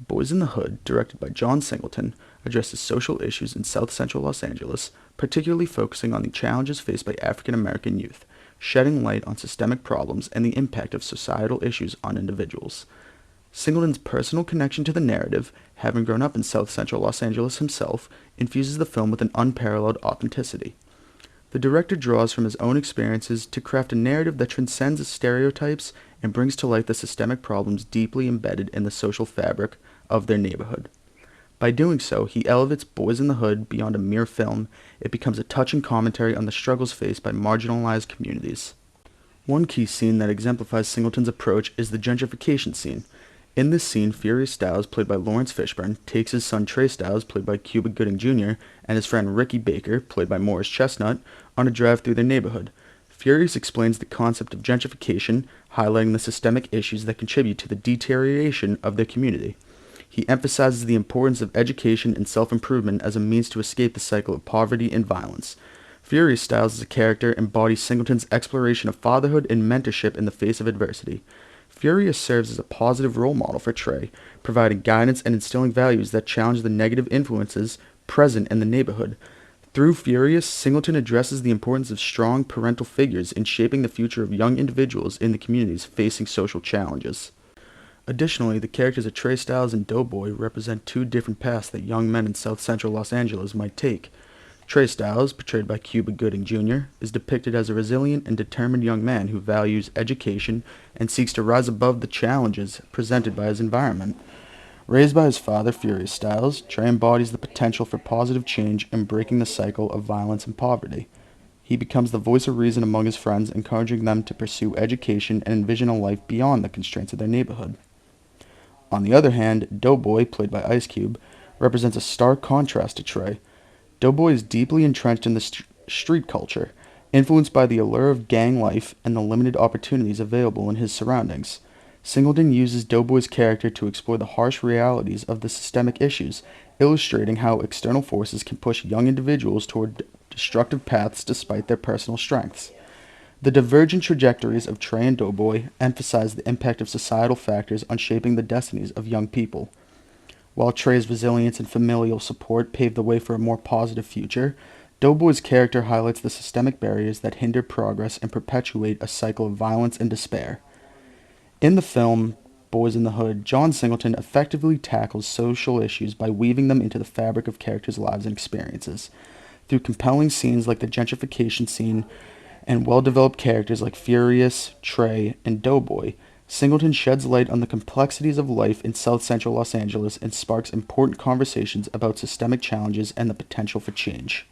Boys in the Hood, directed by John Singleton, addresses social issues in South Central Los Angeles, particularly focusing on the challenges faced by African American youth, shedding light on systemic problems and the impact of societal issues on individuals. Singleton's personal connection to the narrative, having grown up in South Central Los Angeles himself, infuses the film with an unparalleled authenticity. The director draws from his own experiences to craft a narrative that transcends the stereotypes and brings to light the systemic problems deeply embedded in the social fabric of their neighborhood. By doing so, he elevates Boys in the Hood beyond a mere film. It becomes a touching commentary on the struggles faced by marginalized communities. One key scene that exemplifies Singleton's approach is the gentrification scene. In this scene, Furious Styles, played by Lawrence Fishburne, takes his son Tre Styles, played by Cuba Gooding Jr., and his friend Ricky Baker, played by Morris Chestnut, on a drive through their neighborhood. Furious explains the concept of gentrification, highlighting the systemic issues that contribute to the deterioration of their community. He emphasizes the importance of education and self-improvement as a means to escape the cycle of poverty and violence. Furious Styles as a character embodies Singleton's exploration of fatherhood and mentorship in the face of adversity. Furious serves as a positive role model for Tre, providing guidance and instilling values that challenge the negative influences present in the neighborhood. Through Furious, Singleton addresses the importance of strong parental figures in shaping the future of young individuals in the communities facing social challenges. Additionally, the characters of Tre Styles and Doughboy represent two different paths that young men in South Central Los Angeles might take. Tre Styles, portrayed by Cuba Gooding Jr., is depicted as a resilient and determined young man who values education and seeks to rise above the challenges presented by his environment. Raised by his father, Furious Styles, Tre embodies the potential for positive change and breaking the cycle of violence and poverty. He becomes the voice of reason among his friends, encouraging them to pursue education and envision a life beyond the constraints of their neighborhood. On the other hand, Doughboy, played by Ice Cube, represents a stark contrast to Tre. Doughboy is deeply entrenched in the street culture, influenced by the allure of gang life and the limited opportunities available in his surroundings. Singleton uses Doughboy's character to explore the harsh realities of the systemic issues, illustrating how external forces can push young individuals toward destructive paths despite their personal strengths. The divergent trajectories of Tre and Doughboy emphasize the impact of societal factors on shaping the destinies of young people. While Tre's resilience and familial support pave the way for a more positive future, Doughboy's character highlights the systemic barriers that hinder progress and perpetuate a cycle of violence and despair. In the film Boys in the Hood, John Singleton effectively tackles social issues by weaving them into the fabric of characters' lives and experiences. Through compelling scenes like the gentrification scene and well-developed characters like Furious, Tre, and Doughboy, Singleton sheds light on the complexities of life in South Central Los Angeles and sparks important conversations about systemic challenges and the potential for change.